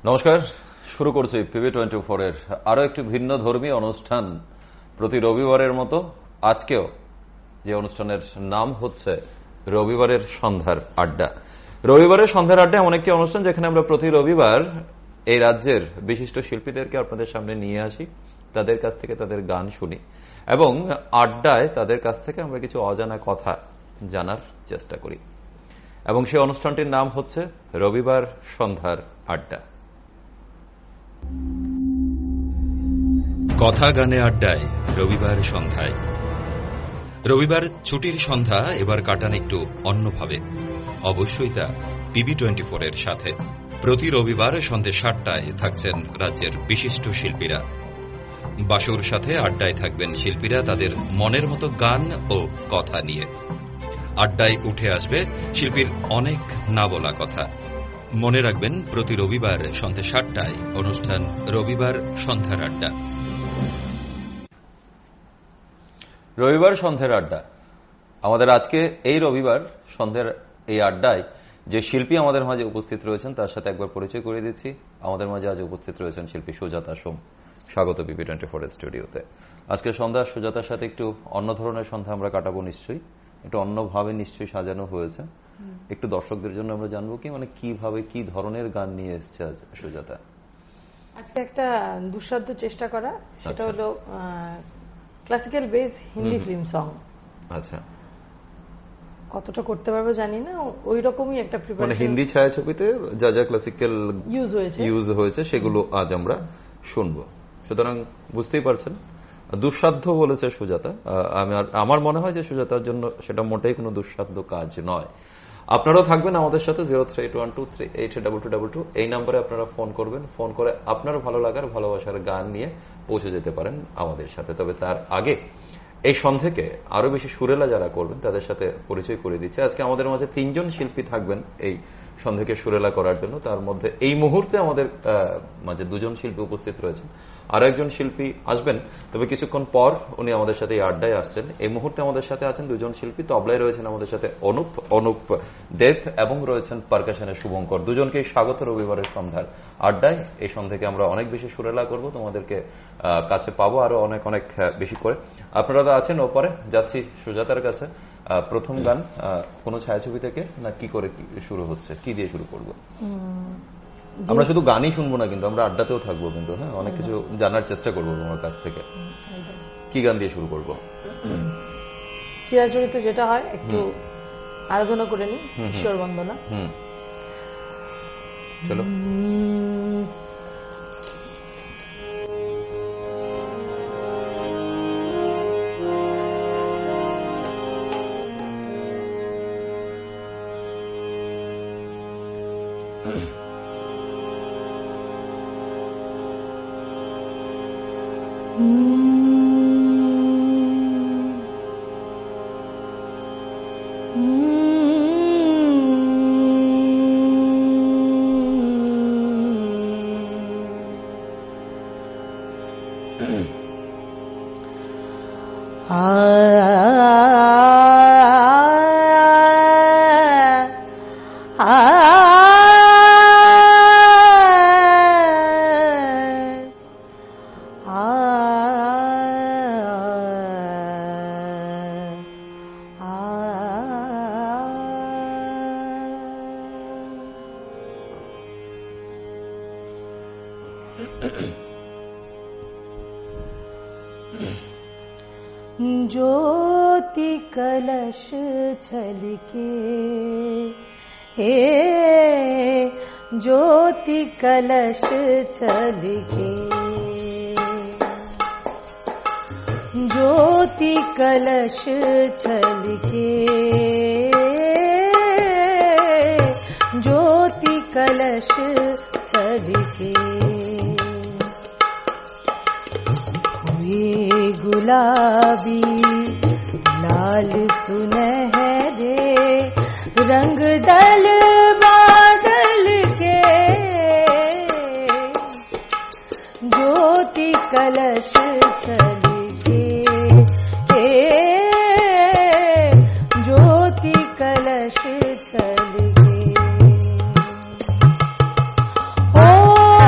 নমস্কার, শুরু করছি PB24 এর আরো একটি ভিন্ন ধর্মী অনুষ্ঠান। প্রতি রবিবারের মতো আজকেও যে অনুষ্ঠানের নাম হচ্ছে রবিবারের সন্ধ্যার আড্ডা। রবিবারের সন্ধ্যার আড্ডা এমন একটি অনুষ্ঠান যেখানে আমরা প্রতি রবিবার এই রাজ্যের বিশিষ্ট শিল্পীদেরকে আপনাদের সামনে নিয়ে আসি, তাদের কাছ থেকে তাদের গান শুনি এবং আড্ডায় তাদের কাছ থেকে আমরা কিছু অজানা কথা জানার চেষ্টা করি। এবং সেই অনুষ্ঠানটির নাম হচ্ছে রবিবার সন্ধ্যার আড্ডা। কথা গানে আড্ডায় রবিবার সন্ধ্যায়। রবিবার ছুটির সন্ধ্যা এবার কাটান একটু অন্যভাবে, অবশ্যই তা PB24 এর সাথে। প্রতি রবিবার সন্ধ্যে 7টায় থাকছেন রাজ্যের বিশিষ্ট শিল্পীরা। বাসুর সাথে আড্ডায় থাকবেন শিল্পীরা তাদের মনের মতো গান ও কথা নিয়ে। আড্ডায় উঠে আসবে শিল্পীর অনেক না বলা কথা। মনে রাখবেন, প্রতি রবিবার সন্ধ্যে 7টায় অনুষ্ঠান রবিবার সন্ধ্যার আড্ডা। রবিবার সন্ধ্যার আড্ডা। আমাদের আজকে এই রবিবার সন্ধ্যার এই আড্ডায় যে শিল্পী আমাদের মাঝে উপস্থিত রয়েছেন তার সাথে একবার পরিচয় করে দিচ্ছি। আমাদের মাঝে আজ উপস্থিত রয়েছেন শিল্পী সুজাতা সোম। স্বাগত PB24 স্টুডিওতে। আজকে সন্ধ্যা সুজাতার সাথে একটু অন্য ধরনের সন্ধ্যা আমরা কাটাবো, নিশ্চয়ই একটু অন্যভাবে নিশ্চয়ই সাজানো হয়েছে। একটু দর্শকদের জন্য আমরা জানবো কি মানে কিভাবে কি ধরনের গান নিয়ে এসছে আজ সুজাতা। আজকে একটা দুঃসাধ্য চেষ্টা করা, সেটা হলো classical base Hindi film song. আচ্ছা, কতটা করতে পারবো জানি না, ওই রকমই একটা প্রিপারেশন। মানে হিন্দি ছায়াছবিতে যা যা ক্লাসিক্যাল ইউজ হয়েছে সেগুলো আজ আমরা শুনবো। সুতরাং বুঝতেই পারছেন দুঃসাধ্য বলেছে সুজাতা। আমার মনে হয় যে সুজাতার জন্য সেটা মোটেই কোনো দুঃসাধ্য কাজ নয়। আপনারাও থাকবেন আমাদের সাথে 0381238222 এই নম্বরে আপনারা ফোন করবেন। ফোন করে আপনার ভালো লাগার ভালোবাসার গান নিয়ে পৌঁছে যেতে পারেন আমাদের সাথে। তবে তার আগে এই সন্ধ্যাকে আরো বেশি সুরেলা যারা করবেন তাদের সাথে পরিচয় করে দিচ্ছে। আজকে আমাদের মাঝে 3জন শিল্পী থাকবেন এই সন্ধ্যাকে সুরেলা করার জন্য। তার মধ্যে এই মুহূর্তে আমাদের মাঝে 2জন শিল্পী উপস্থিত রয়েছেন, আরো একজন শিল্পী আসবেন, তবে কিছুক্ষণ পর উনি আমাদের সাথে এই আড্ডায় আসছেন। এই মুহূর্তে আমাদের সাথে আছেন 2জন শিল্পী। তবলায় রয়েছেন আমাদের সাথে অনুপ দেব এবং রয়েছেন পারকাশনের শুভঙ্কর। দুজনকেই স্বাগত রবিবারের সন্ধ্যার আড্ডায়। এই সন্ধ্যাকে আমরা অনেক বেশি সুরেলা করব, তোমাদেরকে কাছে পাবো আরো অনেক অনেক বেশি করে। আপনারা তো আছেন ওপারে। যাচ্ছি সুজাতার কাছে। প্রথম গান কোন ছায়াছবি থেকে না কি করে শুরু হচ্ছে, কি দিয়ে শুরু করবো? আমরা শুধু গানই শুনবো না, কিন্তু আমরা আড্ডাতেও থাকবো, কিন্তু হ্যাঁ অনেক কিছু জানার চেষ্টা করবো তোমার কাছ থেকে। কি গান দিয়ে শুরু করবো? চিরাচরিত যেটা হয়, একটু আরাধনা করে নি, ঈশ্বর বন্দনা। চলো। ज्योति कलश छलके, हे ज्योति कलश छलके, ज्योति कलश छलके, ज्योति कलश छलके। गुलाबी लाल सुनहरे रंग दल बादल के, ज्योति कलश छलके, ज्योति कलश छलके। ओ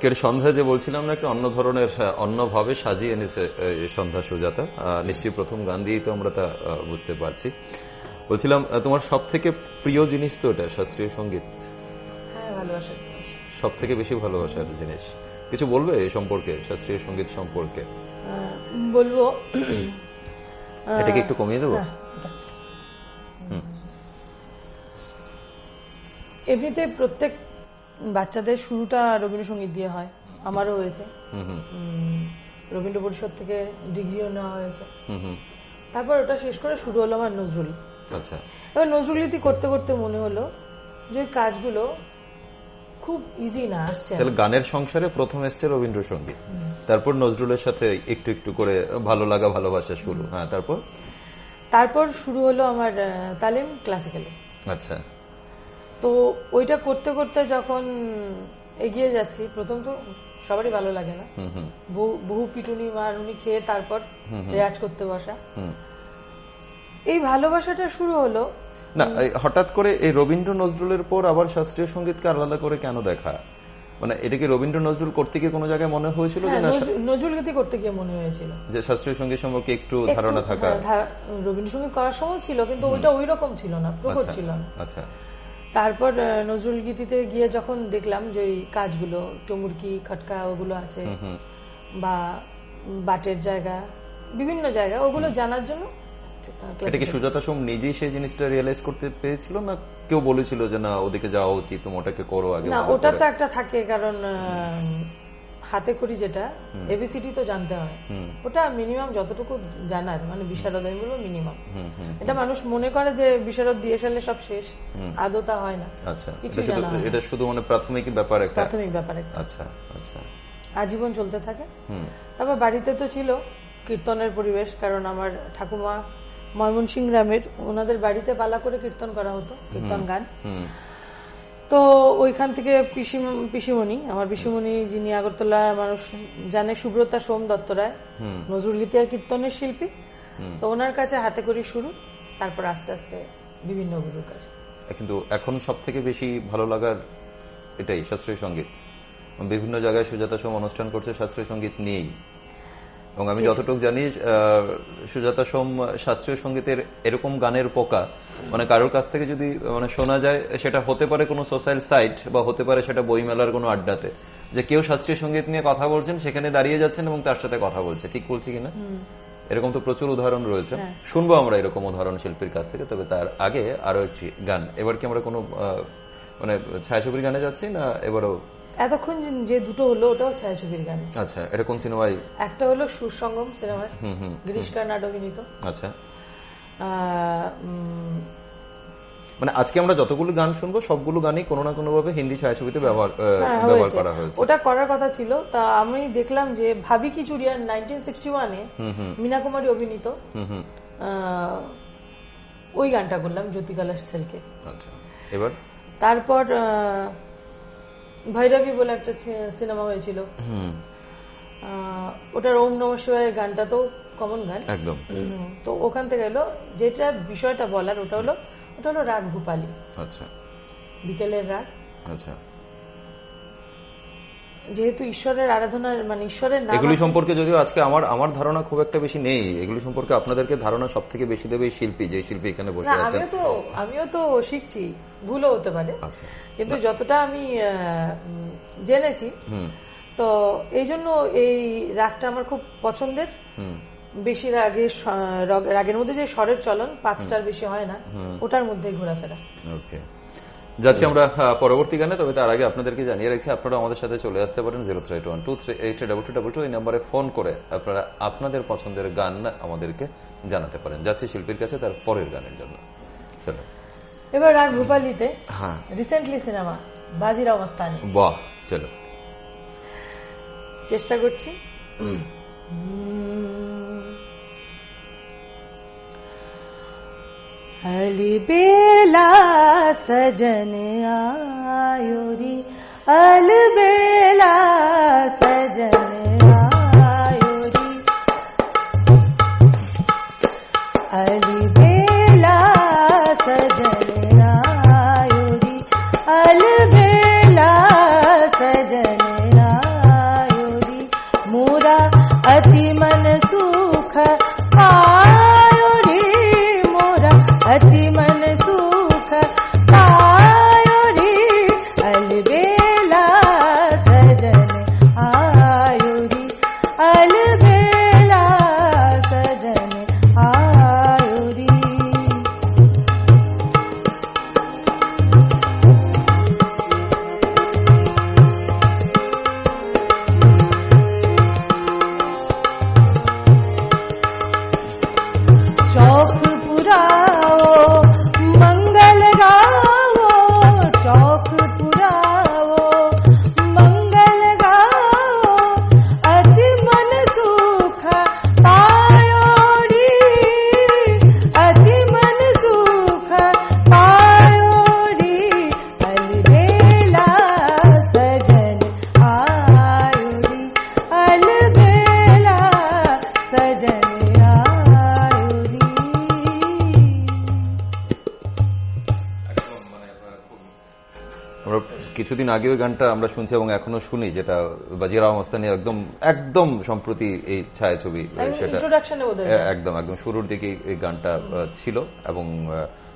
আজকের সন্ধ্যায় যে বলছিলাম না, একটা অন্য ধরনের অন্যভাবে সাজিয়ে এনেছে সন্ধ্যা সুজাতা। নিশ্চয়ই প্রথম গান দিয়েই তো আমরা তা বুঝতে পারছি। বলছিলাম তোমার সব থেকে প্রিয় জিনিস তো এটা শাস্ত্রীয় সঙ্গীত? হ্যাঁ, ভালোবাসার জিনিস, সব থেকে বেশি ভালোবাসার জিনিস। কিছু বলবে এই সম্পর্কে, শাস্ত্রীয় সঙ্গীত সম্পর্কে? বলবো। এটাকে একটু কমিয়ে দেবো? এমনিতে প্রত্যেক বাচ্চাদের শুরুটা রবীন্দ্রসঙ্গীত দিয়ে হয়, আমারও হয়েছে। রবীন্দ্র পরিষদ থেকে ডিগ্রিও নেওয়া হয়েছে। তারপর ওটা শেষ করে শুরু হলো আমার নজরুল। আচ্ছা। এবার নজরুল গীতি করতে করতে মনে হলো যে কাজগুলো খুব ইজি না, আসছে। তাহলে গানের সংসারে প্রথম এসছে রবীন্দ্রসঙ্গীত, তারপর নজরুলের সাথে একটু একটু করে ভালো লাগা ভালোবাসা শুরু। হ্যাঁ, তারপর শুরু হলো আমার তালিম ক্লাসিক্যালে। আচ্ছা। তো ওইটা করতে করতে যখন এগিয়ে যাচ্ছি, প্রথম তো সবারই ভালো লাগে না, বহু পিটুনি মারুনি খেয়ে তারপর রেয়াজ করতে বসা। এই ভালোবাসাটা শুরু হলো না, হঠাৎ করে এই রবীন্দ্র নজরুলের পর আবার শাস্ত্রীয় সঙ্গীতকে আলাদা করে কেন দেখা? মানে এটা কি রবীন্দ্র নজরুল করতে গিয়ে কোনো জায়গায় মনে হয়েছিল যে নজরুল গীতি করতে গিয়ে মনে হয়েছিল যে শাস্ত্রীয় সঙ্গীত সম্পর্কে একটু ধারণা থাকা? রবীন্দ্রসঙ্গীত করার সময় ছিল, কিন্তু ওইটা ওই রকম ছিল না, প্রকট ছিল না। আচ্ছা। তারপর নজরুল গীতিতে গিয়ে যখন দেখলাম যে ওই কাজগুলো টুমুরকি খটকা ওগুলো আছে, বা বাটের জায়গা, বিভিন্ন জায়গা, ওগুলো জানার জন্য। এটা কি সুজাতা সোম নিজেই সেই জিনিসটা রিয়েলাইজ করতে পেরেছিল, না কেউ বলেছিল যে না ওদিকে যাওয়া উচিত, তুমি ওটাকে করো আগে? না, ওটা তো একটা থাকে, কারণ হাতে করি যেটা এবিসিডি তো জানতে হয়, ওটা মিনিমাম যতটুকু জানার, মানে বিশারদ আমি বলবো মিনিমাম। এটা মানুষ মনে করে যে বিশারদ দিয়ে ফেললে সব শেষ, আদৌ তা হয় না। আচ্ছা, এটা শুধু মানে প্রাথমিক ব্যাপার, প্রাথমিক ব্যাপার। আচ্ছা আচ্ছা, আজীবন চলতে থাকে। তারপর বাড়িতে তো ছিল কীর্তনের পরিবেশ, কারণ আমার ঠাকুমা ময়মনসিংহ গ্রামের, ওনাদের বাড়িতে পালা করে কীর্তন করা হতো, কীর্তন গান। তো ওইখান থেকে পিসিমণি, আমার পিসিমণি যিনি আগরতলা মানুষ জানে, সুব্রতা সোম দত্ত রায়, নজরুল গীতি আর কীর্তনের শিল্পী, তো ওনার কাছে হাতে করি শুরু, তারপর আস্তে আস্তে বিভিন্ন গুরুর কাছে। কিন্তু এখন সব থেকে বেশি ভালো লাগার এটাই শাস্ত্রীয় সঙ্গীত। বিভিন্ন জায়গায় সুজাতা সোম অনুষ্ঠান করছে শাস্ত্রীয় সঙ্গীত নিয়েই, এবং আমি যতটুকু জানি সুজাতা সোম শাস্ত্রীয় সঙ্গীতের এরকম গানের পোকা, মানে কারোর কাছ থেকে যদি মানে শোনা যায়, সেটা হতে পারে কোনো সোশ্যাল সাইট, বা হতে পারে সেটা বইমেলার কোনো আড্ডাতে, যে কেউ শাস্ত্রীয় সঙ্গীত নিয়ে কথা বলছেন, সেখানে দাঁড়িয়ে যাচ্ছেন এবং তার সাথে কথা বলছে। ঠিক বলছি কিনা? এরকম তো প্রচুর উদাহরণ রয়েছে। শুনবো আমরা এরকম উদাহরণ শিল্পীর কাছ থেকে। তবে তার আগে আরো একটি গান। এবার কি আমরা কোনো মানে ছায়াছবির গানে যাচ্ছি, না এবারও? এতক্ষণ যে দুটো হলো ওটাও ছায়াছবির গান। আচ্ছা, এটা কোন সিনেমায়? একটা হলো সুরসঙ্গম সিনেমার, গিরিশ কার্নাড অভিনীত। আচ্ছা, মানে আজকে আমরা যতগুলো গান শুনবো সবগুলো গানই কোনো না কোনো ভাবে হিন্দি ছায়াছবিতে ব্যবহার করা হয়েছে। ওটা করার কথা ছিল, তা আমি দেখলাম যে ভাবি কি চুরিয়ান 1961-এ মীনা কুমারী অভিনীত ওই গানটা করলাম, জ্যোতি কালাশ সেলকে। আচ্ছা, এবার তারপর ভৈরবী বলে একটা সিনেমা হয়েছিল, ওটার ওম নমঃ শিবায় গানটা তো কমন গান একদম। তো ওখান থেকে এলো যেটা বিষয়টা বলার, ওটা হলো রাগ ভূপালী। আচ্ছা, বিকেলের রাগ। আচ্ছা, যেহেতু ঈশ্বরের আরাধনার, মানে ঈশ্বরের নাম, এগুলি সম্পর্কে যদিও আজকে আমার ধারণা খুব একটা বেশি নেই, এগুলি সম্পর্কে আপনাদেরকে ধারণা সব থেকে বেশি দেবে শিল্পী, যে শিল্পী এখানে বসে আছেন। আমিও তো শিখছি, ভুলও হতে পারে, কিন্তু যতটা আমি জেনেছি, তো এই জন্য এই রাগটা আমার খুব পছন্দের। বেশি রাগের মধ্যে যে স্বরের চলন 5টার বেশি হয় না, ওটার মধ্যে ঘোরাফেরা। ওকে, যাচ্ছি আমরা পরবর্তী গানে। তবে তার আগে আপনাদেরকে জানিয়ে রাখছি, আপনারা আমাদের সাথে চলে আসতে পারেন 0381238222 এই নাম্বারে ফোন করে আপনারা আপনাদের পছন্দের গান আমাদেরকে জানাতে পারেন। যাচ্ছি শিল্পীর কাছে তার পরের গানের জন্য। চলো, এবার রাগ ভূপালীতে রিসেন্টলি সিনেমা বাজিরাও মস্তানি। বাহ, চলো চেষ্টা করছি। अलबेला सजन आयो रे, अलबेला सजन आयो रे, अलबेला सजन आयो रे, अलबेला सजन কিছুদিন আগে ওই গানটা আমরা শুনছি এবং এখনো শুনি, যেটা বাজিরাও মস্তানি একদম একদম সম্প্রতি এই ছায়াছবি, সেটা একদম একদম শুরুর দিকে এই গানটা ছিল। এবং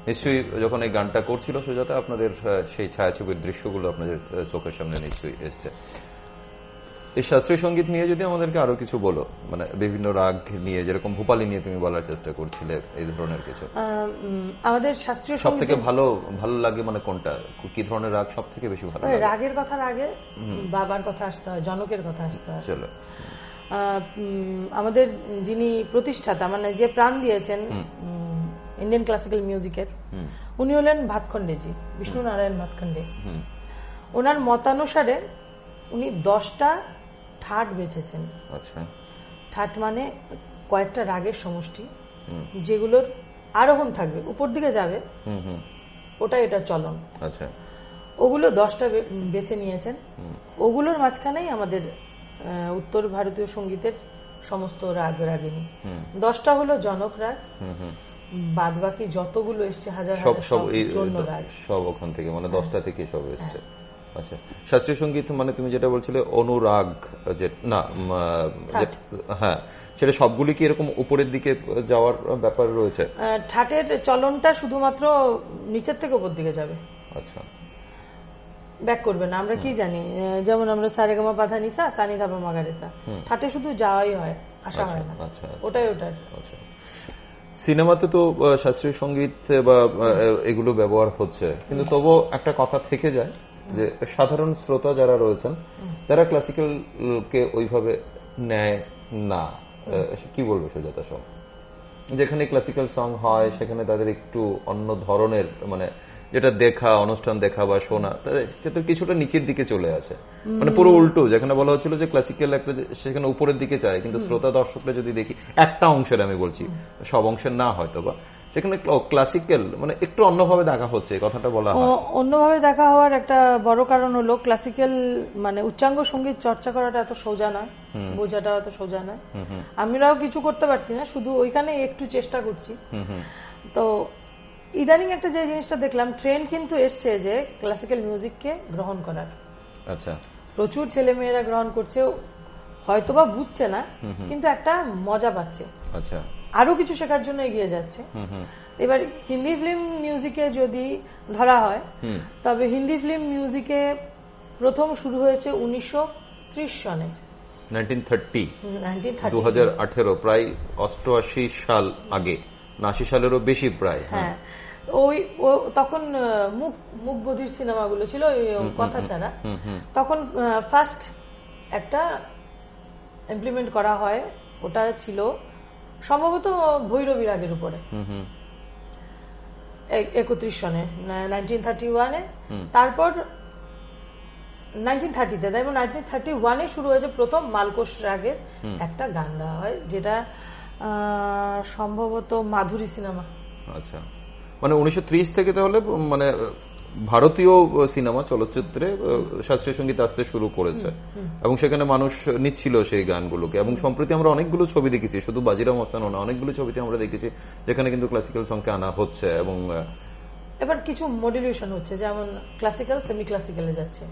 নিশ্চয়ই যখন এই গানটা করছিল সুজাতা, আপনাদের সেই ছায়াছবির দৃশ্যগুলো আপনাদের চোখের সামনে নিশ্চয়ই এসছে। এই শাস্ত্রীয় সঙ্গীত নিয়ে যদি আমাদেরকে আরো কিছু বলো, মানে বিভিন্ন রাগ নিয়ে, যেরকম ভূপালী নিয়ে তুমি বলার চেষ্টা করছিলে, এই ধরনের কিছু। আমাদের শাস্ত্রীয় সব থেকে ভালো লাগে মানে কোনটা, কি ধরনের রাগ সব থেকে বেশি ভালো লাগে? রাগের কথার আগে বাবার কথা আসতে হয়, জনকের কথা আসতে হয়। চলো, আমাদের যিনি প্রতিষ্ঠাতা, মানে যে প্রাণ দিয়েছেন ইন্ডিয়ান ক্লাসিক্যাল মিউজিকের, উনি হলেন ভাতখণ্ডেজি, বিষ্ণু নারায়ণ ভাতখণ্ডে। ওনার মতানুসারে উনি 10টা ঠাট বেছেছেন। আচ্ছা, ঠাট মানে কয়েকটা রাগের সমষ্টি, যেগুলোর আরোহণ থাকবে, উপর দিকে যাবে, ওটাই এটা চলন। আচ্ছা, ওগুলো 10টা বেছে নিয়েছেন। ওগুলোর মাঝখানেই আমাদের উত্তর ভারতীয় সঙ্গীতের সমস্ত রাগ রাগিনী। 10টা হলো জনক রাগ, বাদ বাকি যতগুলো এসছে হাজার সব ওখান থেকে, মানে 10টা থেকে সব এসছে। আচ্ছা, শাস্ত্রীয় সঙ্গীত মানে তুমি যেটা বলছিলে অনুরাগ, যে না, হ্যাঁ, সেটা সবগুলি কি এরকম উপরের দিকে যাওয়ার ব্যাপার রয়েছে? ঠাটের চলনটা শুধুমাত্র নিচের থেকে উপর দিকে যাবে। আচ্ছা, ব্যাক করবে না। আমরা কি জানি, যেমন আমরা সারেগামা পাধা নিসা সানি ধাপা মাগারেসা, ঠাটে শুধু যাওয়াই হয়, আসা হয় না। ওটাই ওটার। আচ্ছা, সিনেমাতে তো শাস্ত্রীয় সঙ্গীত বা এগুলো ব্যবহার হচ্ছে, কিন্তু তবুও একটা কথা থেকে যায় যে সাধারণ শ্রোতা যারা রয়েছেন তারা ক্লাসিক্যাল কে ওইভাবে নেয় না। কি বলবো সুজাতা, সব যেখানে ক্লাসিক্যাল সং হয় সেখানে তাদের একটু অন্য ধরনের, মানে যেটা দেখা, অনুষ্ঠান দেখা বা শোনা, সেটা কিছুটা নিচের দিকে চলে আসে। মানে পুরো উল্টো, যেখানে বলা হচ্ছিল যে ক্লাসিক্যাল একটা সেখানে উপরের দিকে চায়, কিন্তু শ্রোতা দর্শকরা যদি দেখি একটা অংশের, আমি বলছি সব অংশের না হয়তো বা, সেখানে ক্লাসিক্যাল মানে একটু অন্যভাবে দেখা হচ্ছে, এই কথাটা বলা হয়। অন্যভাবে দেখা হওয়ার একটা বড় কারণ হলো ক্লাসিক্যাল মানে উচ্চাঙ্গ সঙ্গীত চর্চা করাটা এত সোজা নয়, বোঝাটা এত সোজা নয়। আমরাও কিছু করতে পারছি না, শুধু ওইখানে একটু চেষ্টা করছি। তো ইদানিং একটা যে জিনিসটা দেখলাম, ট্রেন্ড কিন্তু এসছে যে ক্লাসিক্যাল মিউজিককে গ্রহণ করার। আচ্ছা, প্রচুর ছেলে মেয়েরা গ্রহণ করছে, হয়তোবা বুঝছে না, কিন্তু একটা মজা পাচ্ছে। আচ্ছা, আরো কিছু শেখার জন্য এগিয়ে যাচ্ছে। এবার হিন্দি ফিল্ম মিউজিকে যদি ধরা হয়, তবে হিন্দি ফিল্ম মিউজিকে প্রথম শুরু হয়েছে 1930 সনে, 2018, প্রায় 88 সাল আগে, 80 সালেরও বেশি প্রায়। হ্যাঁ, ওই তখন মুখ বধির সিনেমাগুলো ছিল, কথা ছাড়া। তখন ফার্স্ট একটা ইমপ্লিমেন্ট করা হয়, ওটা ছিল সম্ভবত ভৈরবী রাগের উপরে 31 সনে, 1931-এ। তারপর 1930-তে, তাই 1931-এ শুরু হয়েছে প্রথম মালকোষ রাগের একটা গান দেওয়া হয়, যেটা সম্ভবত মাধুরী সিনেমা। আচ্ছা, মানে 1930 থেকে তাহলে মানে ভারতীয় সিনেমা চলচ্চিত্রে শাস্ত্রীয় সঙ্গীত আসতে শুরু করেছে, এবং সেখানে মানুষ নিচ্ছিল সেই গানগুলোকে। এবং সম্প্রতি আমরা অনেকগুলো ছবি দেখেছি, শুধু বাজিরাও মস্তানি না, অনেকগুলো ছবিতে আমরা দেখেছি যেখানে কিন্তু ক্লাসিক্যাল সংকে আনা হচ্ছে। এবং এবার কিছু মডুলেশন হচ্ছে, যেমন ক্লাসিক্যাল সেমি ক্লাসিক্যালে যাচ্ছে,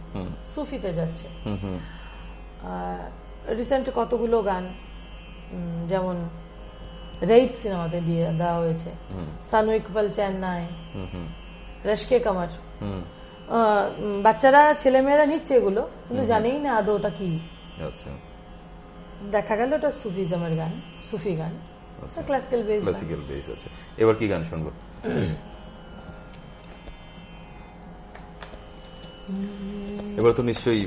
সুফিতে যাচ্ছে। রিসেন্ট কতগুলো গান, যেমন রেইত সিনেমাতে দিয়ে দেওয়া হয়েছে, সানু ইকবাল চেন্নাই, রশকে কামার। বাচ্চারা, ছেলেমেয়েরা নিচ্ছে এগুলো, কিন্তু জানেই না আদৌ ওটা কি। আচ্ছা, দেখা গেল ওটা সুফিজমের গান, সুফি গান, ক্লাসিক্যাল বেস আছে। এবার কি গান শুনবো? এবার তো নিশ্চয়ই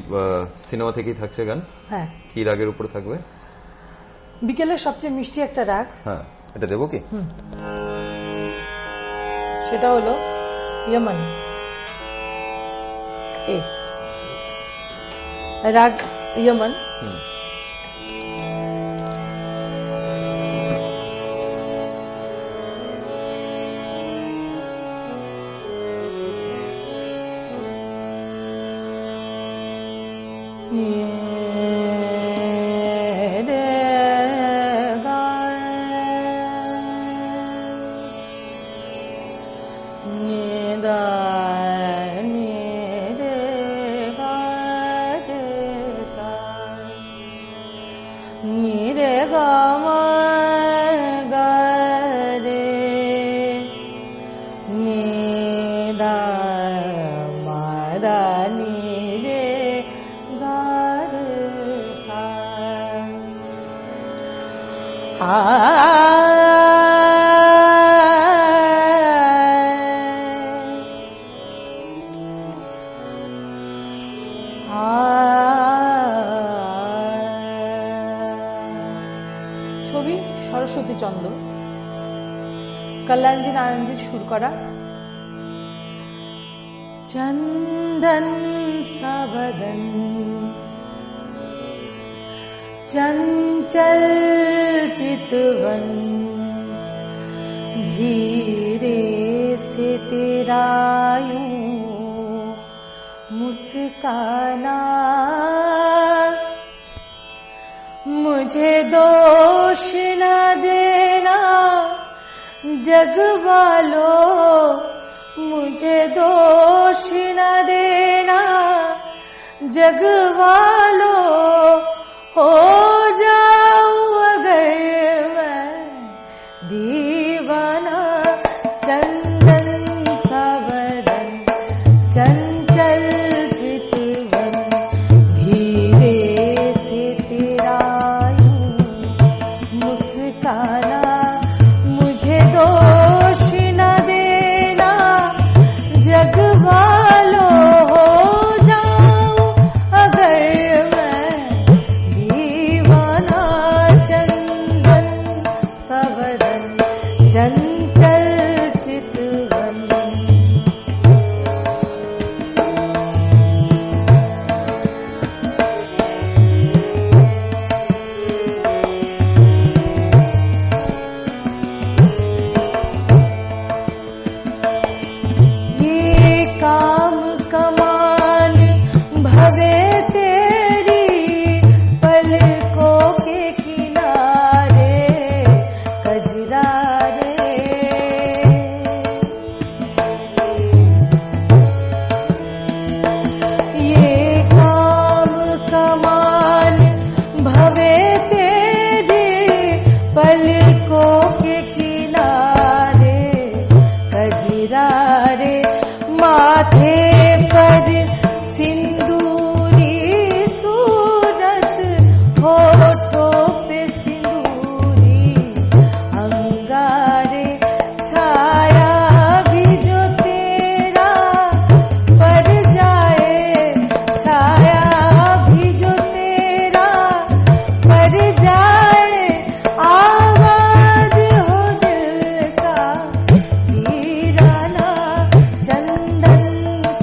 সিনেমা থেকেই থাকছে গান। হ্যাঁ, কি রাগের উপর থাকবে? বিকেলের সবচেয়ে মিষ্টি একটা রাগ। হ্যাঁ, এটা দেবো কি? সেটা হলো ইয়মন, রাগ ইয়মন। কল্যাণজি নারায়ণজির সুর করা। চন্দন সাবদন চঞ্চল চিতवन धीरे से तेरा यूं मुस्काना, मुझे दोष न देना जग वालों, मुझे दोष न देना जग वालों, हो जाऊं अगर मैं दीवाना। चंदन सावदन चंचल चितवन धीरे से तेरा यूं मुस्काना, मुझे दोष न देना जग वालों, हो जाऊं अगर मैं दीवाना। चंदन सावदन चंचल चितवन। ये काम कमान भवे तेरी पलकों के किनारे कजरा रे, ये काम कमान भवे तेरी पलकों के किनारे कजरा रे, माथे पर सिंदूरी सूरत, होठों पे सिंदूरी अंगारे, छाया भी जो तेरा पड़ जाए, छाया भी जो तेरा पड़ जाए, आवाज हो दिल का वीराना। चंदन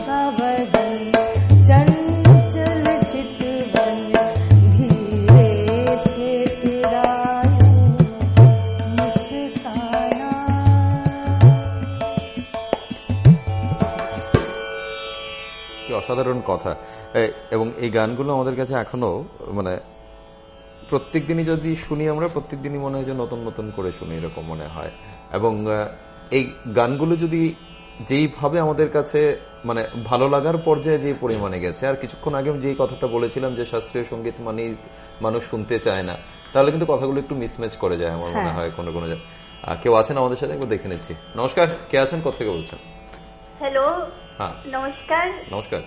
सावदन चंचल चितवन धीरे से तेरा यूं मुस्काना। কি অসাধারণ কথা। এবং এই গানগুলো আমাদের কাছে এখনো মানে প্রত্যেক দিনই যদি শুনি আমরা, প্রত্যেক দিনই মনে হয় যে নতুন নতুন করে শুনি, এরকম মনে হয়। এবং এই গানগুলো যদি যেইভাবে আমাদের কাছে মানে ভালো লাগার পর্যায়ে যে পরিমাণে গেছে, আর কিছুক্ষণ আগে যেই কথাটা বলেছিলাম যে শাস্ত্রীয় সঙ্গীত মানে মানুষ শুনতে চায় না, তাহলে কিন্তু কথাগুলো একটু মিসম্যাচ করে যায় আমার মনে হয় কোনো কোনো। কেউ আছেন আমাদের সাথে, একবার দেখে নিচ্ছি। নমস্কার, কে আছেন, কোথা থেকে বলছেন? হ্যালো, হ্যাঁ নমস্কার। নমস্কার।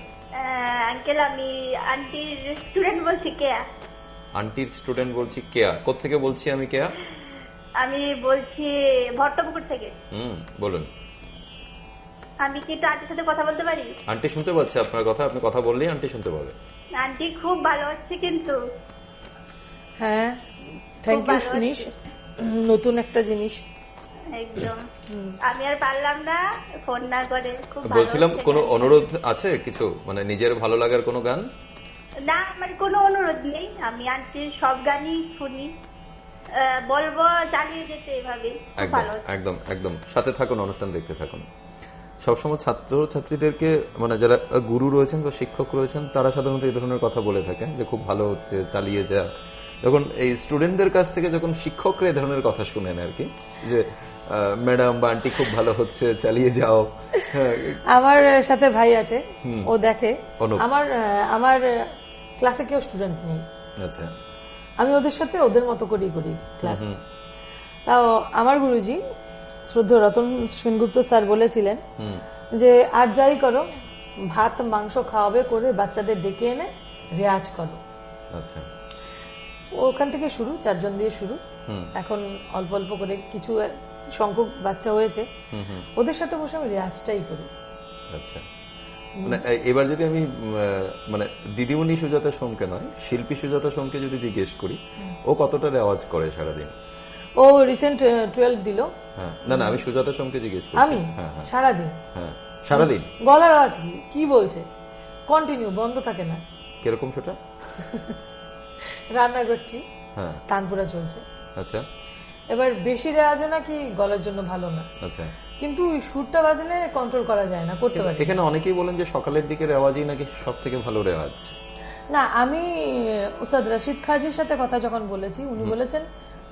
আঙ্কেল, আমি আন্টির স্টুডেন্ট বলছি, কেয়া। আন্টির স্টুডেন্ট বলছি, কেয়া। কোত্থেকে বলছি আমি? কেয়া আমি বলছি ভট্টপুকুর থেকে। বলুন। আমি কি একটু আন্টির সাথে কথা বলতে পারি? আন্টি শুনতে পাচ্ছে আপনার কথা, আপনি কথা বললেই আন্টি শুনতে পাবে। আন্টি খুব ভালো হচ্ছে কিন্তু। হ্যাঁ, থ্যাংক ইউ শুনিস, নতুন একটা জিনিস একদম। আমি আর পারলাম না ফোন না করে। খুব ভালো বলছিলাম, হচ্ছে। কোনো অনুরোধ আছে কিছু, মানে নিজের ভালো লাগার কোনো গান? না, আমার কোনো অনুরোধ নেই, আমি আন্টির সব গানই শুনি, বলবো চালিয়ে যেতে এভাবে। খুব ভালো হচ্ছে। একদম একদম সাথে থাকুন, অনুষ্ঠান দেখতে থাকুন। সবসময় ছাত্র ছাত্রীদেরকে মানে যারা গুরু রয়েছেন বা শিক্ষক রয়েছেন, তারা সাধারণত এই ধরনের কথা বলে থাকেন যে খুব ভালো হচ্ছে, চালিয়ে যা। যখন এই স্টুডেন্টদের কাছ থেকে যখন শিক্ষকরা এই ধরনের কথা শুনেন আর কি, যে ম্যাডাম বা আন্টি খুব ভালো হচ্ছে, চালিয়ে যাও। আমার সাথে ভাই আছে, ও দেখে। অনুপ। আমার ক্লাসে কেউ স্টুডেন্ট নেই। আচ্ছা। আমি ওদের সাথে ওদের মতো করেই করি ক্লাস। তাও আমার গুরুজি শ্রদ্ধেয় রতন সেনগুপ্ত স্যার বলেছিলেন যে আর যাই করো, ভাত মাংস খাওয়াবে করে বাচ্চাদের ডেকে এনে রেয়াজ করো। আচ্ছা। ওখান থেকে শুরু, 4 জন দিয়ে শুরু। এখন অল্প অল্প করে কিছু সংখ্যক বাচ্চা হয়েছে, ওদের সাথে বসে আমি রেয়াজটাই করি। আচ্ছা। মানে এবার যদি আমি মানে দিদিমণি সুজাতা সোমকে নয়, শিল্পী সুজাতা সোমকে যদি জিজ্ঞেস করি, ও কতটা রেওয়াজ করে সারাদিন? ও রিসেন্ট 12 দিল। হ্যাঁ, না না, আমি সুজাতা সোমকে জিজ্ঞেস করছি। আমি হ্যাঁ হ্যাঁ সারাদিন হ্যাঁ, সারাদিন গলার আওয়াজ কি বলছে, কন্টিনিউ, বন্ধ থাকে না। কিরকম সেটা? রান্না করছি, হ্যাঁ, তানপুরা চলছে। আচ্ছা এবার বেশি রেওয়াজও নাকি গলার জন্য ভালো না, আচ্ছা। কিন্তু সুরটা বাজলে কন্ট্রোল করা যায় না, করতে পারি। এখানে অনেকেই বলেন যে সকালের দিকে রেওয়াজই নাকি সব থেকে ভালো রেওয়াজ। না, আমি উস্তাদ রশিদ খাজির সাথে কথা যখন বলেছি, উনি বলেছেন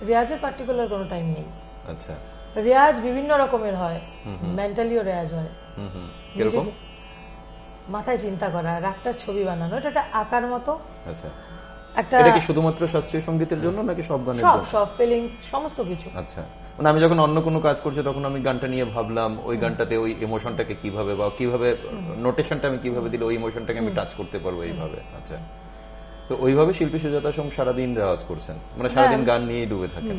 রেয়াজের পার্টিকুলার কোনো টাইম নেই। আচ্ছা, রেয়াজ বিভিন্ন রকমের হয়, মেন্টালিও রেয়াজ হয়। কিরকম? মাথায় চিন্তা করা, রাগটার ছবি বানানো, এটা একটা আঁকার মতো। আচ্ছা, একটা এটা কি শুধুমাত্র শাস্ত্রীয় সঙ্গীতের জন্য নাকি সব গানের জন্য? সব ফিলিংস, সমস্ত কিছু। আচ্ছা, মানে আমি যখন অন্য কোনো কাজ করছি তখন আমি গানটা নিয়ে ভাবলাম ওই গানটাতে ওই ইমোশনটাকে কিভাবে বা কিভাবে নোটেশনটা আমি কিভাবে দিলে ওই ইমোশনটাকে আমি টাচ করতে পারবো এইভাবে। আচ্ছা, তো ওইভাবে শিল্পী সুজাতা সোম সারাদিন রেওয়াজ করছেন, মানে সারাদিন গান নিয়েই ডুবে থাকেন,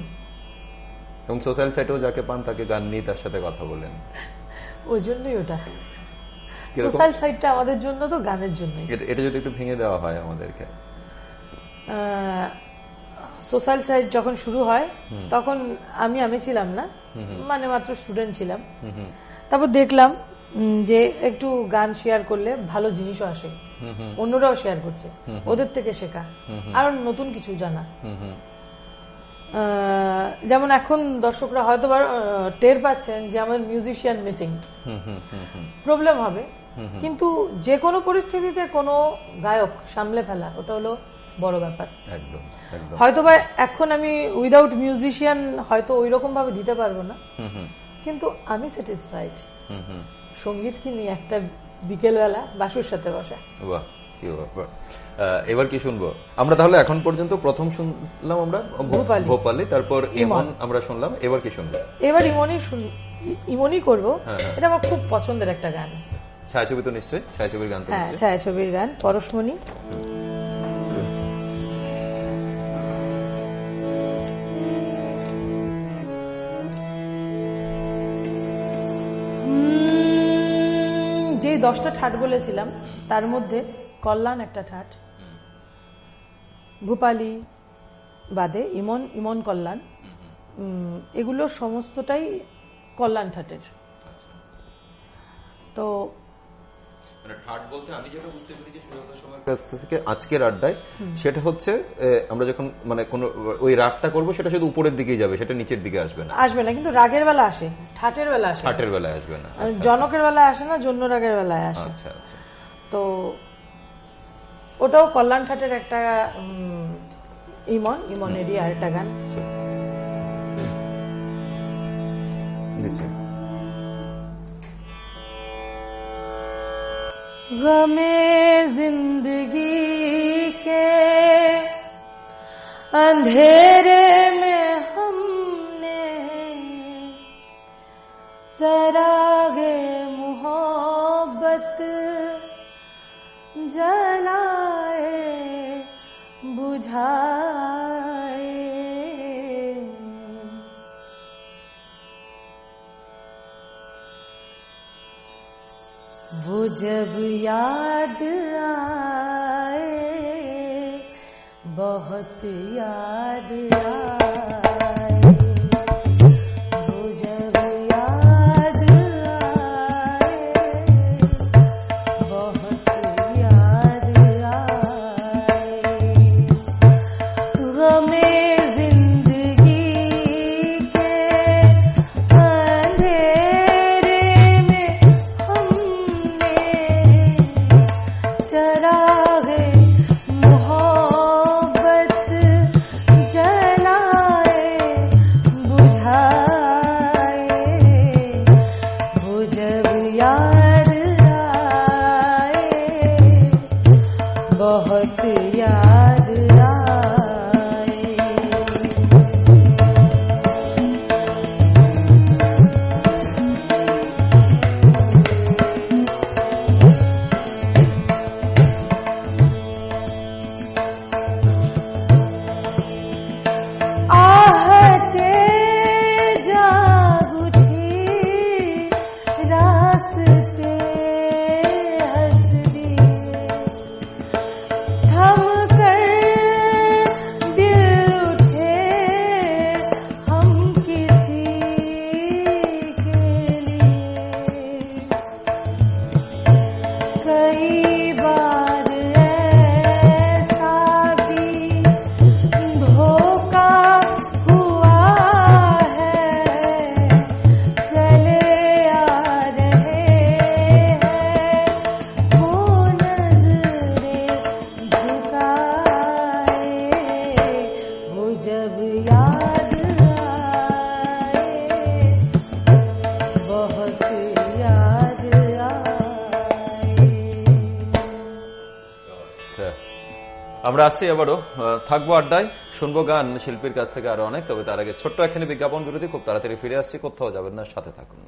এবং সোশ্যাল সাইটেও যাকে পান তাকে গান নিয়ে তার সাথে কথা বলেন। ওই জন্যই ওটা সোশ্যাল সাইটটা আমাদের জন্য, তো গানের জন্য। এটা যদি একটু ভেঙে দেওয়া হয় আমাদেরকে। সোশ্যাল সাইট যখন শুরু হয় তখন আমি ছিলাম না, মানে মাত্র স্টুডেন্ট ছিলাম। তারপর দেখলাম যে একটু গান শেয়ার করলে ভালো জিনিসও আসে, অন্যরাও শেয়ার করছে, ওদের থেকে শেখা, আর নতুন কিছু জানা। যেমন এখন দর্শকরা হয়তো টের পাচ্ছেন যে আমাদের মিউজিশিয়ান মিসিং, প্রবলেম হবে, কিন্তু যে কোনো পরিস্থিতিতে কোনো গায়ক সামলে ফেলা, ওটা হলো বড় ব্যাপার। একদম, হয়তোবা এখন আমি উইদাউট মিউজিশিয়ান হয়তো ওই রকম ভাবে দিতে পারবো না, কিন্তু আমি স্যাটিসফাইড। সঙ্গীত কি নিয়ে একটা বিকেল বেলা বাসুর সাথে বসা। বাহ, কি ব্যাপার। এবার কি শুনবো আমরা তাহলে? এখন পর্যন্ত প্রথম শুনলাম আমরা ভোপালি, তারপর ইমন আমরা শুনলাম, এবার কি শুনবো? এবার ইমনই করবো। এটা আমার খুব পছন্দের একটা গান। ছায়াছবি তো নিশ্চয়ই, ছায়াছবির গান তো? হ্যাঁ, ছায়াছবির গান, পরশমণি। যে 10টা ঠাট বলেছিলাম তার মধ্যে কল্যাণ একটা ঠাট, ভূপালী বাদে ইমন কল্যাণ, এগুলো সমস্তটাই কল্যাণ ঠাটের। তো ঠাট বলতে আমি যেটা বুঝতে পেরেছি আজকের আড্ডায়, সেটা হচ্ছে আমরা যখন মানে কোন ওই রাগটা করবো সেটা শুধু উপরের দিকেই যাবে, সেটা নিচের দিকে আসবে না, কিন্তু রাগের বেলা আসে, ঠাটের বেলা আসে, ঠাটের বেলায় আসবে না, জনকের বেলায় আসে না, জন্য রাগের বেলায় আসে। আচ্ছা আচ্ছা। তো ওটাও কল্যাণ ঠাটের একটা ইমনেরই আরেকটা গান। गमे जिंदगी के अंधेरे में हमने चरागे मोहब्बत जलाए बुझाए, वो जब याद आए बहुत याद आए, वो जब याद आए बहुत याद आए, गमे जिंदगी के अंधेरे में हमने चरागे मोहब्बत जलाए আচ্ছা, আমরা আসছি আবারও, থাকবো আড্ডায়, শুনবো গান শিল্পীর কাছ থেকে আরো অনেক। তবে তার আগে ছোট্ট একখানি বিজ্ঞাপন বিরতি, খুব তাড়াতাড়ি ফিরে আসছি, কোথাও যাবেন না, সাথে থাকুন।